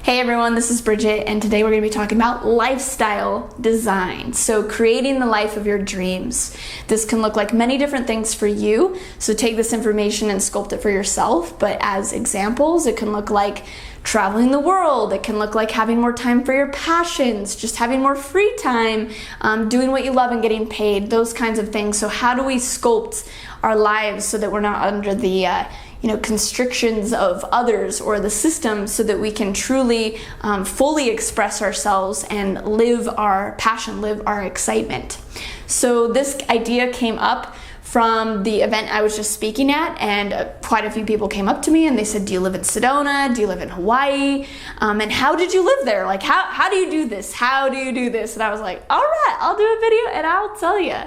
Hey everyone, this is Bridget, and today we're going to be talking about lifestyle design. So creating the life of your dreams. This can look like many different things for you, so take this information and sculpt it for yourself. But as examples, it can look like traveling the world. It can look like having more time for your passions, just having more free time, doing what you love and getting paid, those kinds of things. So how do we sculpt our lives so that we're not under the constrictions of others or the system, so that we can truly fully express ourselves and live our passion, live our excitement. So this idea came up from the event I was just speaking at, and quite a few people came up to me and they said, do you live in Sedona? Do you live in Hawaii? And how did you live there? Like, how do you do this? How do you do this? And I was like, all right, I'll do a video and I'll tell you.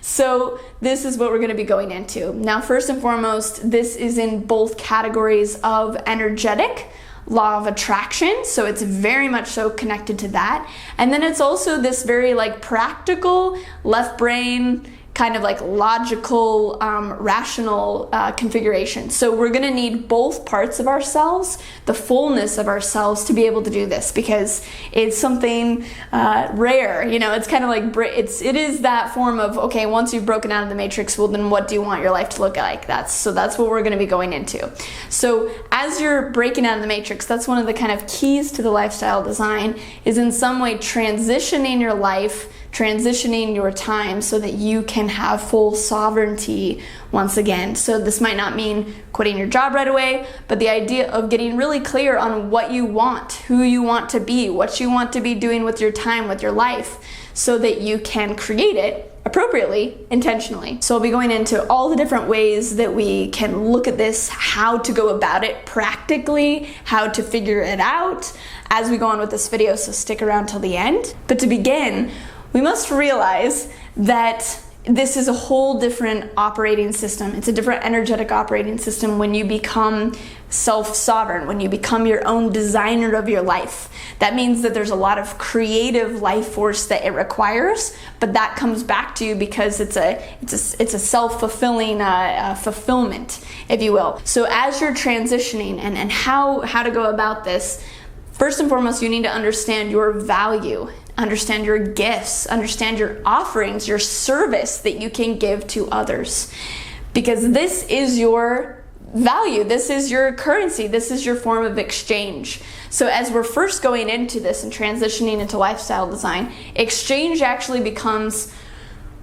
So this is what we're going to be going into. Now, first and foremost, this is in both categories of energetic, law of attraction, so it's very much so connected to that. And then it's also this very practical, left brain, kind of logical, rational configuration. So we're gonna need both parts of ourselves, the fullness of ourselves, to be able to do this, because it's something rare. It's kind of like, it is that form of, okay, once you've broken out of the matrix, well then what do you want your life to look like? That's what we're gonna be going into. So as you're breaking out of the matrix, that's one of the kind of keys to the lifestyle design, is in some way transitioning your life, transitioning your time so that you can have full sovereignty once again. So this might not mean quitting your job right away, but the idea of getting really clear on what you want, who you want to be, what you want to be doing with your time, with your life, so that you can create it appropriately, intentionally. So I'll be going into all the different ways that we can look at this, how to go about it practically, how to figure it out as we go on with this video, so stick around till the end. But to begin, we must realize that this is a whole different operating system. It's a different energetic operating system when you become self-sovereign, when you become your own designer of your life. That means that there's a lot of creative life force that it requires, but that comes back to you because it's a self-fulfilling fulfillment, if you will. So as you're transitioning and how to go about this, first and foremost, you need to understand your value. Understand your gifts, understand your offerings, your service that you can give to others. Because this is your value, this is your currency, this is your form of exchange. So as we're first going into this and transitioning into lifestyle design, exchange actually becomes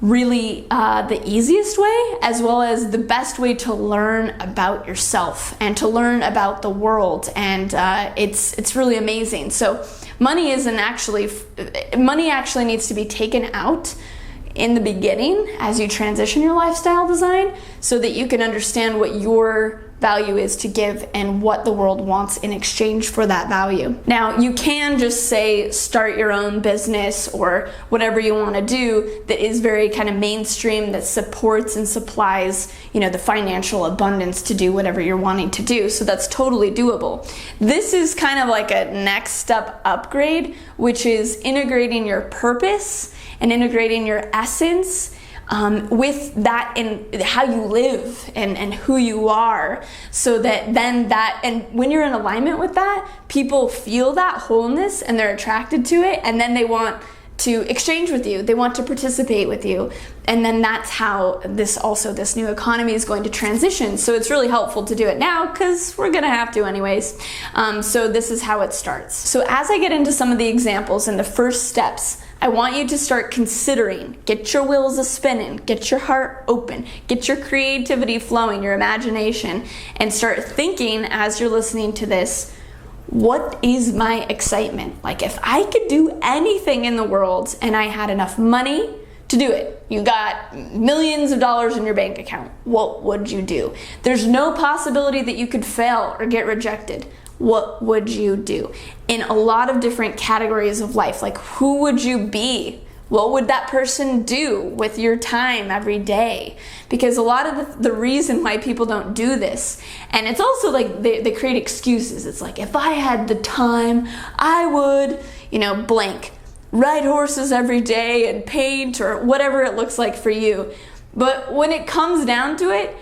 really the easiest way, as well as the best way to learn about yourself and to learn about the world. And it's really amazing. So money actually needs to be taken out in the beginning as you transition your lifestyle design, so that you can understand what your value is to give and what the world wants in exchange for that value. Now, you can just say start your own business or whatever you want to do that is very kind of mainstream, that supports and supplies, the financial abundance to do whatever you're wanting to do. So that's totally doable. This is kind of like a next step upgrade, which is integrating your purpose and integrating your essence with that in how you live and who you are, so that then and when you're in alignment with that, people feel that wholeness and they're attracted to it, and then they want to exchange with you, they want to participate with you, and then that's how this new economy is going to transition. So it's really helpful to do it now, because we're gonna have to anyways. So this is how it starts. So as I get into some of the examples and the first steps, I want you to start considering, get your wheels a-spinning, get your heart open, get your creativity flowing, your imagination, and start thinking as you're listening to this, what is my excitement? Like, if I could do anything in the world and I had enough money to do it, you got millions of dollars in your bank account, what would you do? There's no possibility that you could fail or get rejected. What would you do? In a lot of different categories of life, like who would you be? What would that person do with your time every day? Because a lot of the reason why people don't do this, and it's also like they create excuses. It's like, if I had the time, I would, blank, ride horses every day and paint, or whatever it looks like for you. But when it comes down to it,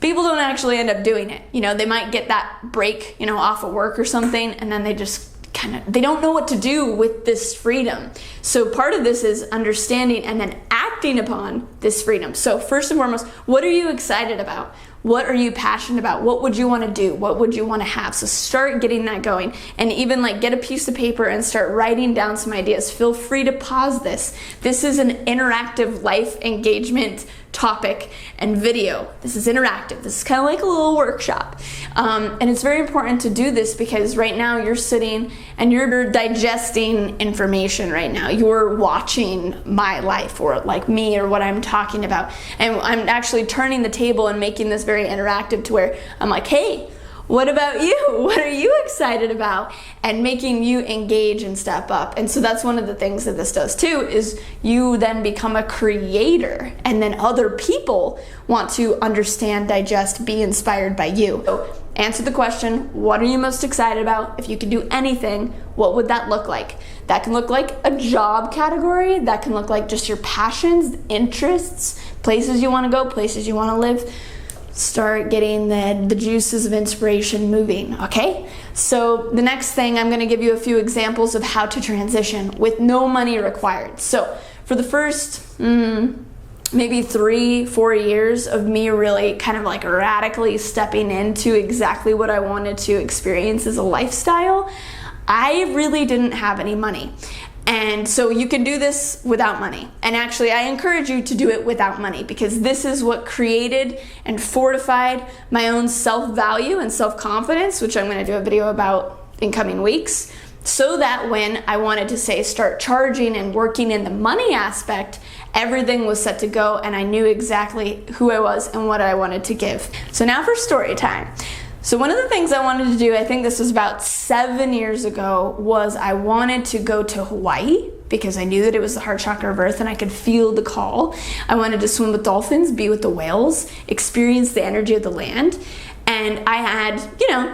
people don't actually end up doing it. They might get that break, off of work or something, and then they just they don't know what to do with this freedom. So part of this is understanding and then acting upon this freedom. So first and foremost, what are you excited about? What are you passionate about? What would you want to do? What would you want to have? So start getting that going, and even like get a piece of paper and start writing down some ideas. Feel free to pause this. This is an interactive life engagement topic and video. This is interactive. This is kind of like a little workshop. And it's very important to do this because right now you're sitting and you're digesting information right now. You're watching my life, or like me, or what I'm talking about. And I'm actually turning the table and making this very interactive to where I'm like, hey, what about you? What are you excited about? And making you engage and step up. And so that's one of the things that this does too, is you then become a creator, and then other people want to understand, digest, be inspired by you. So answer the question, what are you most excited about? If you could do anything, what would that look like? That can look like a job category. That can look like just your passions, interests, places you want to go, places you want to live. Start getting the juices of inspiration moving, okay? So the next thing, I'm gonna give you a few examples of how to transition with no money required. So for the first maybe 3-4 years of me really kind of like radically stepping into exactly what I wanted to experience as a lifestyle, I really didn't have any money. And so you can do this without money. And actually, I encourage you to do it without money, because this is what created and fortified my own self-value and self-confidence, which I'm going to do a video about in coming weeks, so that when I wanted to say start charging and working in the money aspect, everything was set to go and I knew exactly who I was and what I wanted to give. So now for story time. So one of the things I wanted to do, I think this was about 7 years ago, was I wanted to go to Hawaii because I knew that it was the heart chakra of Earth and I could feel the call. I wanted to swim with dolphins, be with the whales, experience the energy of the land. And I had,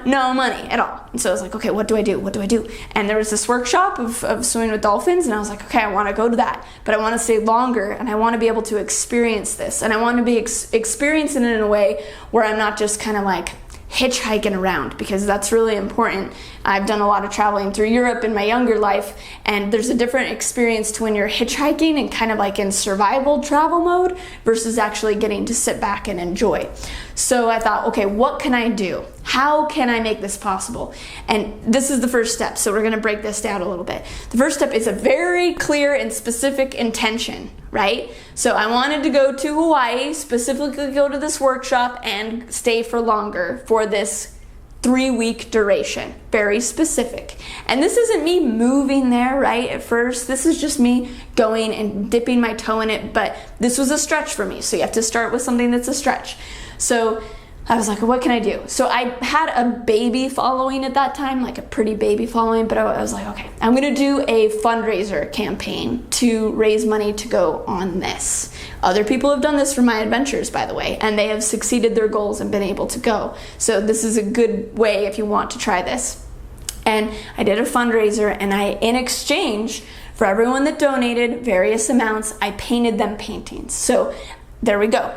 no money at all. And so I was like, okay, what do I do? What do I do? And there was this workshop of swimming with dolphins, and I was like, okay, I want to go to that, but I want to stay longer, and I want to be able to experience this, and I want to be experiencing it in a way where I'm not just kind of like hitchhiking around, because that's really important. I've done a lot of traveling through Europe in my younger life, and there's a different experience to when you're hitchhiking and kind of like in survival travel mode versus actually getting to sit back and enjoy. So I thought, okay, what can I do? How can I make this possible? And this is the first step. So we're gonna break this down a little bit. The first step is a very clear and specific intention, right? So I wanted to go to Hawaii, specifically go to this workshop and stay for longer for this 3-week duration. Very specific. And this isn't me moving there, right, at first. This is just me going and dipping my toe in it, but this was a stretch for me. So you have to start with something that's a stretch. So I was like, what can I do? So I had a baby following at that time, like a pretty baby following, but I was like, okay, I'm gonna do a fundraiser campaign to raise money to go on this. Other people have done this for my adventures, by the way, and they have succeeded their goals and been able to go. So this is a good way if you want to try this. And I did a fundraiser, and in exchange for everyone that donated various amounts, I painted them paintings. So there we go.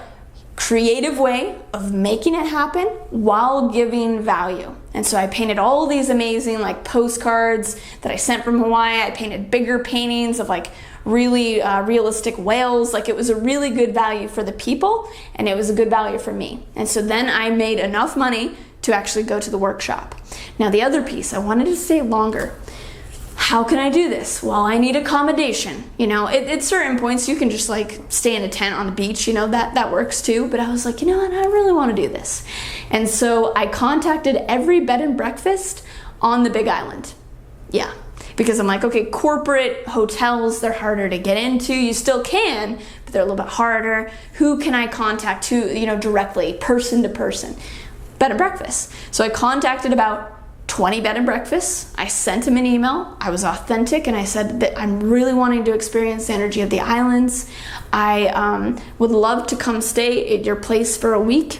Creative way of making it happen while giving value. And so I painted all these amazing like postcards that I sent from Hawaii. I painted bigger paintings of like really realistic whales. Like it was a really good value for the people, and it was a good value for me. And so then I made enough money to actually go to the workshop. Now the other piece, I wanted to stay longer. How can I do this? Well, I need accommodation. At certain points you can just like stay in a tent on the beach, that works too. But I was like, what, I really want to do this. And so I contacted every bed and breakfast on the Big Island. Yeah, because I'm like, okay, corporate hotels, they're harder to get into. You still can, but they're a little bit harder. Who can I contact directly, person to person? Bed and breakfast. So I contacted about 20 bed and breakfasts. I sent him an email. I was authentic, and I said that I'm really wanting to experience the energy of the islands. I would love to come stay at your place for a week.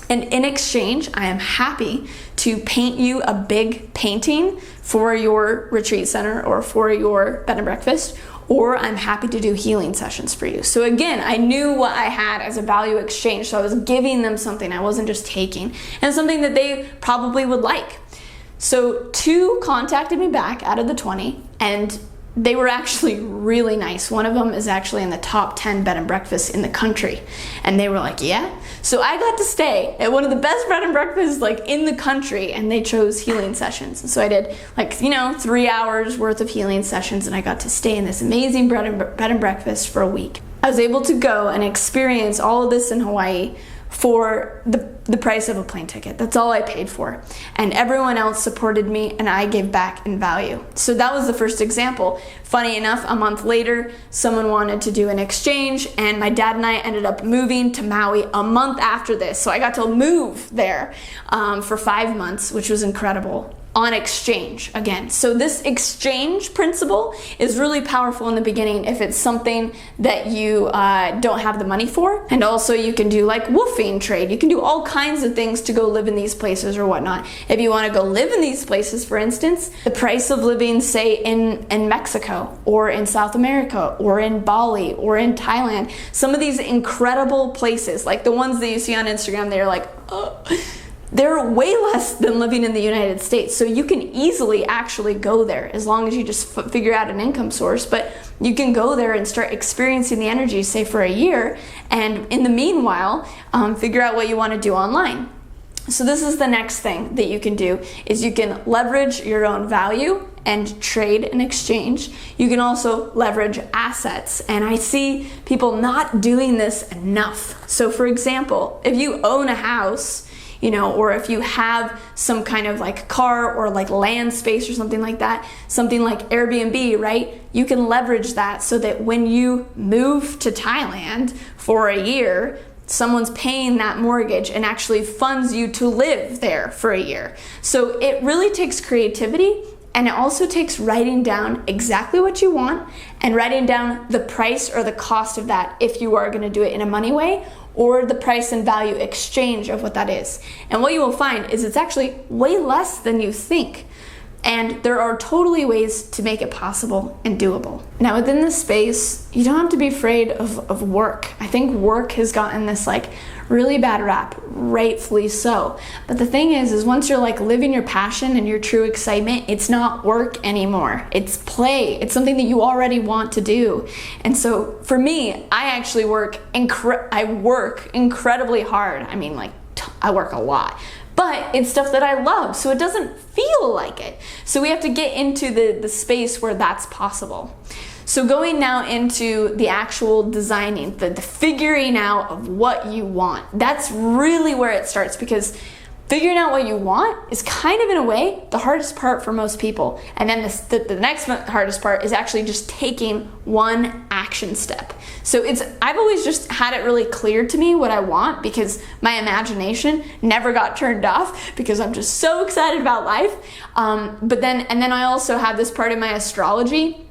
And in exchange, I am happy to paint you a big painting for your retreat center or for your bed and breakfast, or I'm happy to do healing sessions for you. So again, I knew what I had as a value exchange, so I was giving them something. I wasn't just taking, and something that they probably would like. So 2 contacted me back out of the 20, and they were actually really nice. One of them is actually in the top 10 bed and breakfasts in the country. And they were like, yeah. So I got to stay at one of the best bed and breakfasts like in the country, and they chose healing sessions. And so I did 3 hours worth of healing sessions, and I got to stay in this amazing bed and breakfast for a week. I was able to go and experience all of this in Hawaii for the price of a plane ticket. That's all I paid for. And everyone else supported me, and I gave back in value. So that was the first example. Funny enough, a month later, someone wanted to do an exchange, and my dad and I ended up moving to Maui a month after this. So I got to move there for 5 months, which was incredible. On exchange again. So this exchange principle is really powerful in the beginning if it's something that you don't have the money for. And also you can do like woofing trade. You can do all kinds of things to go live in these places or whatnot. If you want to go live in these places, for instance, the price of living, say in Mexico or in South America or in Bali or in Thailand, some of these incredible places, like the ones that you see on Instagram, they're like, they're way less than living in the United States. So you can easily actually go there as long as you just figure out an income source. But you can go there and start experiencing the energy, say for a year. And in the meanwhile, figure out what you want to do online. So this is the next thing that you can do, is you can leverage your own value and trade and exchange. You can also leverage assets. And I see people not doing this enough. So for example, if you own a house, or if you have some kind of like car or like land space or something like that, something like Airbnb, right? You can leverage that so that when you move to Thailand for a year, someone's paying that mortgage and actually funds you to live there for a year. So it really takes creativity, and it also takes writing down exactly what you want and writing down the price or the cost of that if you are going to do it in a money way, or the price and value exchange of what that is. And what you will find is it's actually way less than you think. And there are totally ways to make it possible and doable. Now within this space, you don't have to be afraid of work. I think work has gotten this like really bad rap, rightfully so. But the thing is once you're like living your passion and your true excitement, it's not work anymore. It's play. It's something that you already want to do. And so for me, I actually work incredibly hard. I mean, like I work a lot. But it's stuff that I love, so it doesn't feel like it. So we have to get into the space where that's possible. So going now into the actual designing, the figuring out of what you want, that's really where it starts, because figuring out what you want is kind of, in a way, the hardest part for most people. And then the next hardest part is actually just taking one action step. So I've always just had it really clear to me what I want, because my imagination never got turned off, because I'm just so excited about life. And then I also have this part in my astrology,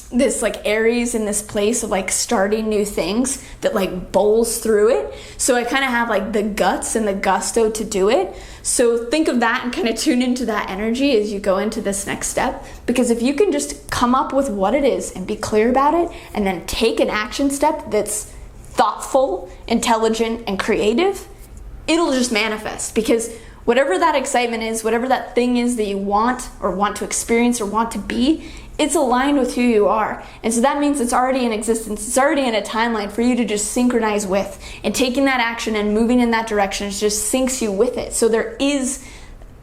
this like Aries in this place of like starting new things that like bowls through it. So I kind of have like the guts and the gusto to do it. So think of that and kind of tune into that energy as you go into this next step. Because if you can just come up with what it is and be clear about it, and then take an action step that's thoughtful, intelligent, and creative, it'll just manifest. Because whatever that excitement is, whatever that thing is that you want or want to experience or want to be, it's aligned with who you are. And so that means it's already in existence. It's already in a timeline for you to just synchronize with. And taking that action and moving in that direction just syncs you with it. So it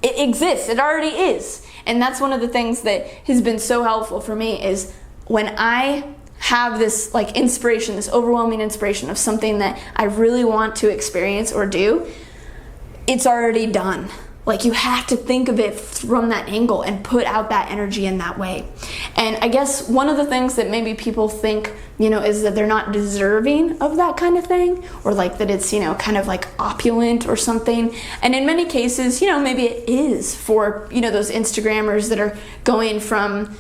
exists. It already is. And that's one of the things that has been so helpful for me, is when I have this like inspiration, this overwhelming inspiration of something that I really want to experience or do, it's already done. Like, you have to think of it from that angle and put out that energy in that way. And I guess one of the things that maybe people think, is that they're not deserving of that kind of thing, or like that it's, kind of like opulent or something. And in many cases, maybe it is for, those Instagrammers that are going from,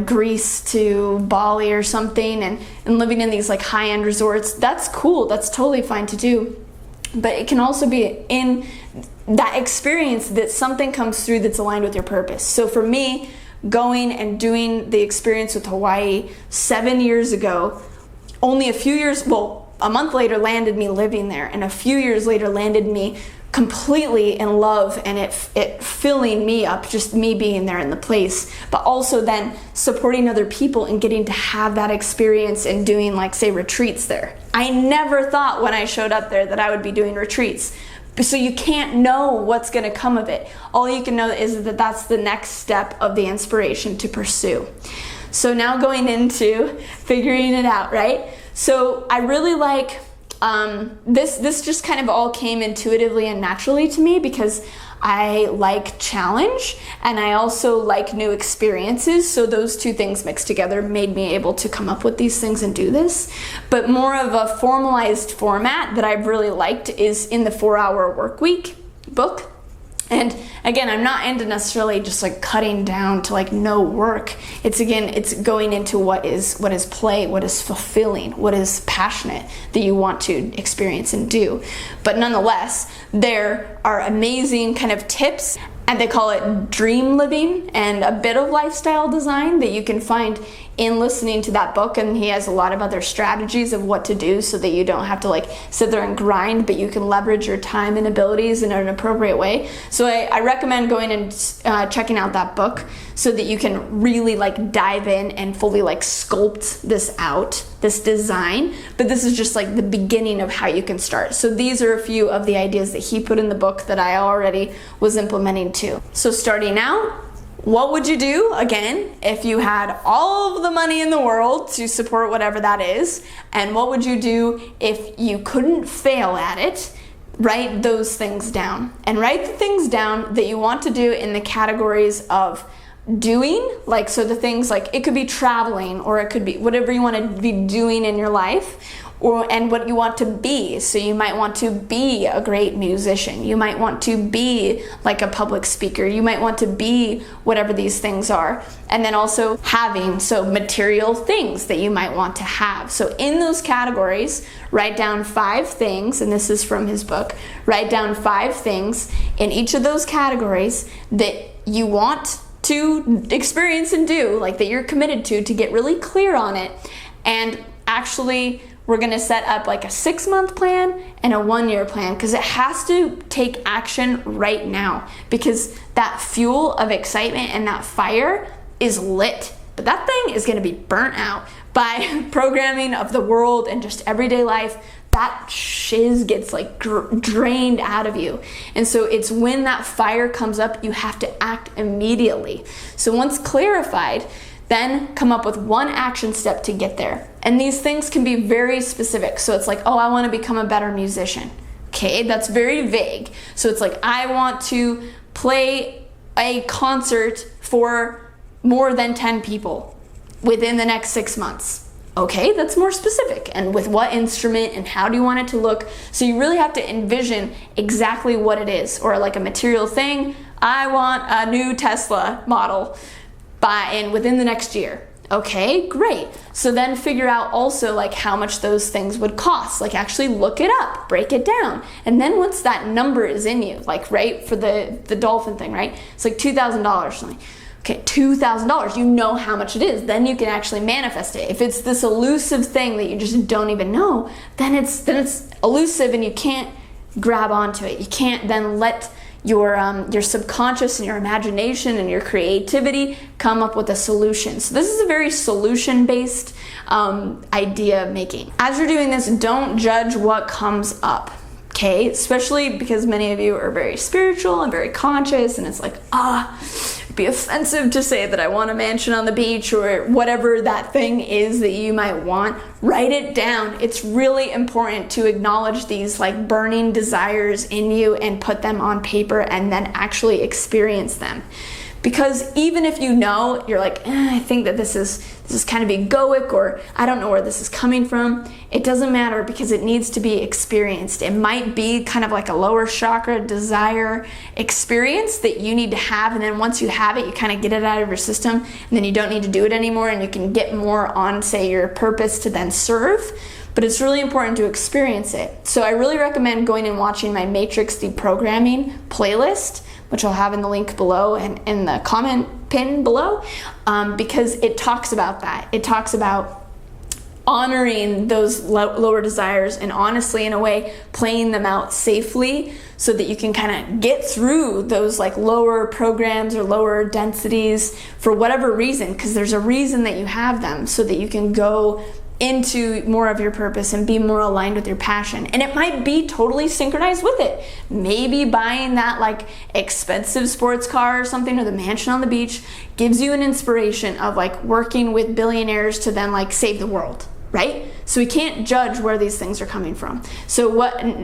Greece to Bali or something and living in these like high-end resorts. That's cool. That's totally fine to do. But it can also be in that experience that something comes through that's aligned with your purpose. So for me, going and doing the experience with Hawaii 7 years ago, only a month later landed me living there, and a few years later landed me completely in love and it filling me up, just me being there in the place, but also then supporting other people and getting to have that experience and doing, like, say, retreats there. I never thought when I showed up there that I would be doing retreats. So you can't know what's going to come of it. All you can know is that that's the next step of the inspiration to pursue. So now going into figuring it out, right? So I really like this just kind of all came intuitively and naturally to me because I like challenge and I also like new experiences. So those two things mixed together made me able to come up with these things and do this. But more of a formalized format that I've really liked is in the 4-Hour Workweek book. And again, I'm not into necessarily just like cutting down to like no work. It's going into what is play, what is fulfilling, what is passionate that you want to experience and do. But nonetheless, there are amazing kind of tips, and they call it dream living and a bit of lifestyle design that you can find in listening to that book. And he has a lot of other strategies of what to do so that you don't have to like sit there and grind, but you can leverage your time and abilities in an appropriate way. So I recommend going and checking out that book so that you can really like dive in and fully like sculpt this out, this design. But this is just like the beginning of how you can start. So these are a few of the ideas that he put in the book that I already was implementing too. So starting out, what would you do, again, if you had all of the money in the world to support whatever that is? And what would you do if you couldn't fail at it? Write those things down. And write the things down that you want to do in the categories of doing, like, so the things like, it could be traveling, or it could be whatever you want to be doing in your life, and what you want to be. So you might want to be a great musician. You might want to be like a public speaker. You might want to be whatever these things are. And then also having, so material things that you might want to have. So in those categories, write down 5 things, and this is from his book, write down 5 things in each of those categories that you want to experience and do, like that you're committed to get really clear on it. And actually, we're gonna set up like a 6-month plan and a 1-year plan, because it has to take action right now, because that fuel of excitement and that fire is lit, but that thing is gonna be burnt out by programming of the world and just everyday life. That shiz gets like drained out of you. And so it's when that fire comes up, you have to act immediately. So once clarified, then come up with 1 action step to get there. And these things can be very specific. So it's like, oh, I want to become a better musician. Okay, that's very vague. So it's like, I want to play a concert for more than 10 people within the next 6 months. Okay, that's more specific. And with what instrument and how do you want it to look? So you really have to envision exactly what it is. Or like a material thing, I want a new Tesla model within the next year. Okay, great. So then figure out also like how much those things would cost. Like actually look it up, break it down. And then once that number is in you, like right for the dolphin thing, right? It's like $2,000 something. Okay, $2,000, you know how much it is. Then you can actually manifest it. If it's this elusive thing that you just don't even know, then it's elusive and you can't grab onto it. You can't then let your subconscious and your imagination and your creativity come up with a solution. So this is a very solution-based idea making. As you're doing this, don't judge what comes up, okay? Especially because many of you are very spiritual and very conscious, and it's like, it'd be offensive to say that I want a mansion on the beach or whatever that thing is that you might want. Write it down. It's really important to acknowledge these like burning desires in you and put them on paper and then actually experience them. Because even if you know, you're like, I think that this is kind of egoic, or I don't know where this is coming from, it doesn't matter, because it needs to be experienced. It might be kind of like a lower chakra desire experience that you need to have, and then once you have it, you kind of get it out of your system, and then you don't need to do it anymore, and you can get more on, say, your purpose to then serve. But it's really important to experience it. So I really recommend going and watching my Matrix Deprogramming playlist, which I'll have in the link below and in the comment pin below, because it talks about that. It talks about honoring those lower desires and honestly, in a way, playing them out safely so that you can kind of get through those like lower programs or lower densities for whatever reason, because there's a reason that you have them, so that you can go into more of your purpose and be more aligned with your passion. And it might be totally synchronized with it. Maybe buying that like expensive sports car or something, or the mansion on the beach, gives you an inspiration of like working with billionaires to then like save the world, right? So we can't judge where these things are coming from. So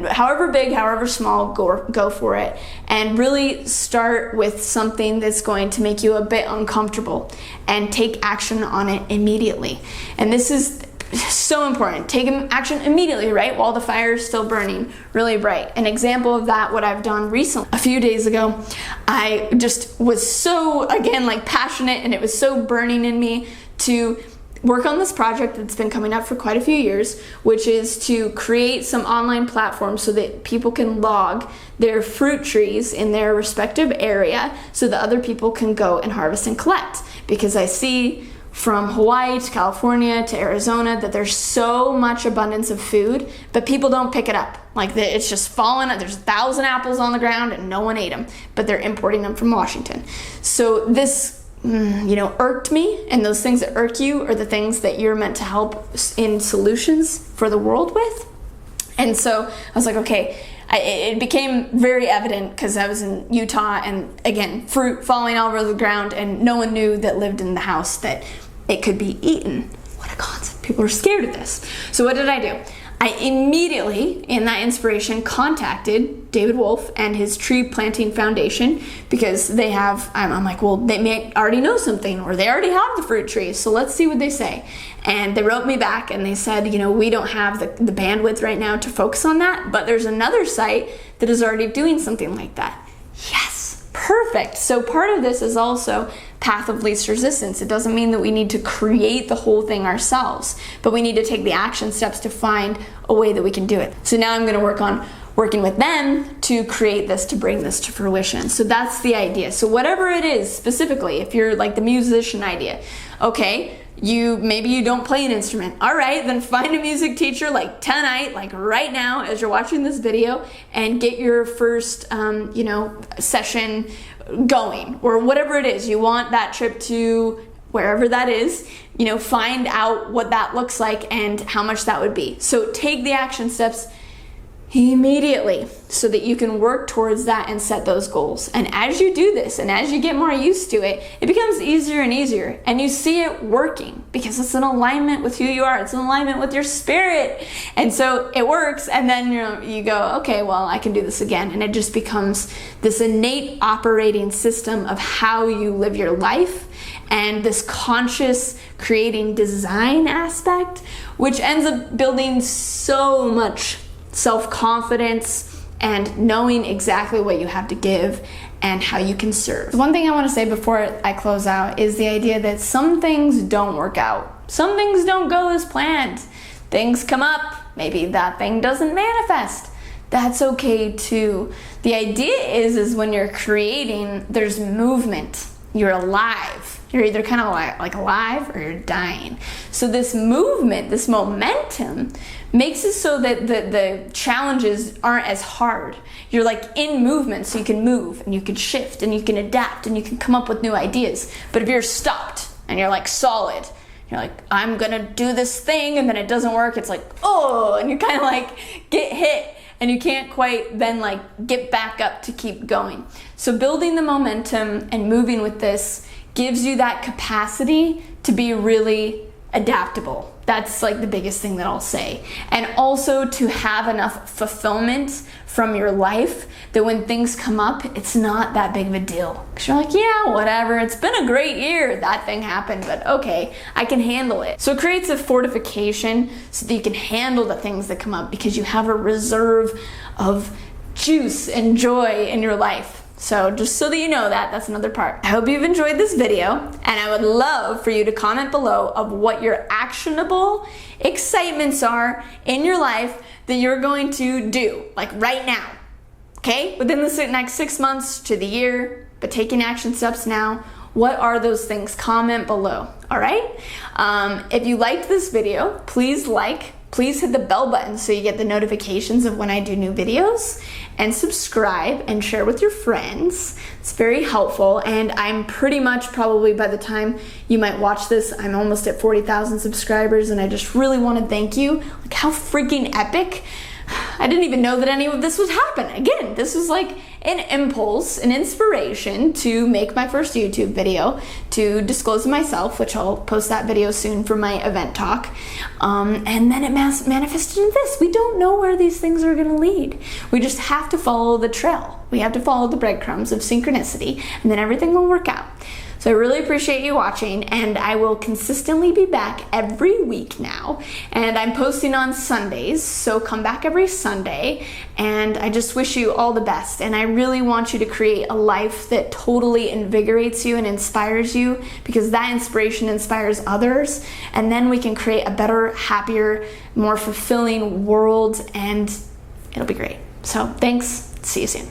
however big, however small, go for it, and really start with something that's going to make you a bit uncomfortable and take action on it immediately. And this is so important. Take action immediately, right? While the fire is still burning really bright. An example of that, what I've done recently, a few days ago, I just was so, again, like passionate, and it was so burning in me to work on this project that's been coming up for quite a few years, which is to create some online platforms so that people can log their fruit trees in their respective area so that other people can go and harvest and collect. Because I see from Hawaii to California to Arizona that there's so much abundance of food, but people don't pick it up. Like it's just fallen. There's 1,000 apples on the ground and no one ate them, but they're importing them from Washington. So this, irked me, and those things that irk you are the things that you're meant to help in solutions for the world with. And so I was like, okay, it became very evident because I was in Utah, and again, fruit falling all over the ground, and no one knew that lived in the house that it could be eaten. What a concept. People are scared of this. So what did I do? I immediately, in that inspiration, contacted David Wolf and his tree planting foundation, because they have, I'm like, well, they may already know something, or they already have the fruit trees, so let's see what they say. And they wrote me back and they said, we don't have the bandwidth right now to focus on that, but there's another site that is already doing something like that. Yes, perfect. So part of this is also path of least resistance. It doesn't mean that we need to create the whole thing ourselves, but we need to take the action steps to find a way that we can do it. So now I'm going to work on working with them to create this, to bring this to fruition. So that's the idea. So whatever it is specifically, if you're like the musician idea, okay, maybe you don't play an instrument. All right, then find a music teacher like tonight, like right now as you're watching this video, and get your first, session going, or whatever it is. You want that trip to wherever that is, find out what that looks like and how much that would be. So take the action steps immediately so that you can work towards that and set those goals. And as you do this, and as you get more used to it, it becomes easier and easier, and you see it working because it's in alignment with who you are. It's in alignment with your spirit. And so it works, and then you go, okay, well, I can do this again. And it just becomes this innate operating system of how you live your life, and this conscious creating design aspect, which ends up building so much self-confidence and knowing exactly what you have to give and how you can serve. One thing I want to say before I close out is the idea that some things don't work out. Some things don't go as planned. Things come up. Maybe that thing doesn't manifest. That's okay too. The idea is when you're creating, there's movement. You're alive. You're either kind of like alive or you're dying. So this movement, this momentum, makes it so that the challenges aren't as hard. You're like in movement, so you can move and you can shift and you can adapt and you can come up with new ideas. But if you're stopped and you're like solid, you're like, I'm gonna do this thing, and then it doesn't work, it's like, oh, and you kind of like get hit, and you can't quite then like get back up to keep going. So building the momentum and moving with this gives you that capacity to be really adaptable. That's like the biggest thing that I'll say. And also to have enough fulfillment from your life that when things come up, it's not that big of a deal. Because you're like, yeah, whatever, it's been a great year. That thing happened, but okay, I can handle it. So it creates a fortification so that you can handle the things that come up, because you have a reserve of juice and joy in your life. So just so that you know that's another part. I hope you've enjoyed this video, and I would love for you to comment below of what your actionable excitements are in your life that you're going to do, like right now, okay? Within the next 6 months to the year, but taking action steps now. What are those things? Comment below, all right? If you liked this video, please hit the bell button so you get the notifications of when I do new videos, and subscribe and share with your friends. It's very helpful, and I'm pretty much, probably by the time you might watch this, I'm almost at 40,000 subscribers, and I just really want to thank you. Like, how freaking epic. I didn't even know that any of this would happen. Again, this was like an impulse, an inspiration to make my first YouTube video, to disclose myself, which I'll post that video soon for my event talk. And then it manifested into this. We don't know where these things are gonna lead. We just have to follow the trail. We have to follow the breadcrumbs of synchronicity, and then everything will work out. So I really appreciate you watching, and I will consistently be back every week now. And I'm posting on Sundays, so come back every Sunday. And I just wish you all the best. And I really want you to create a life that totally invigorates you and inspires you, because that inspiration inspires others. And then we can create a better, happier, more fulfilling world, and it'll be great. So thanks. See you soon.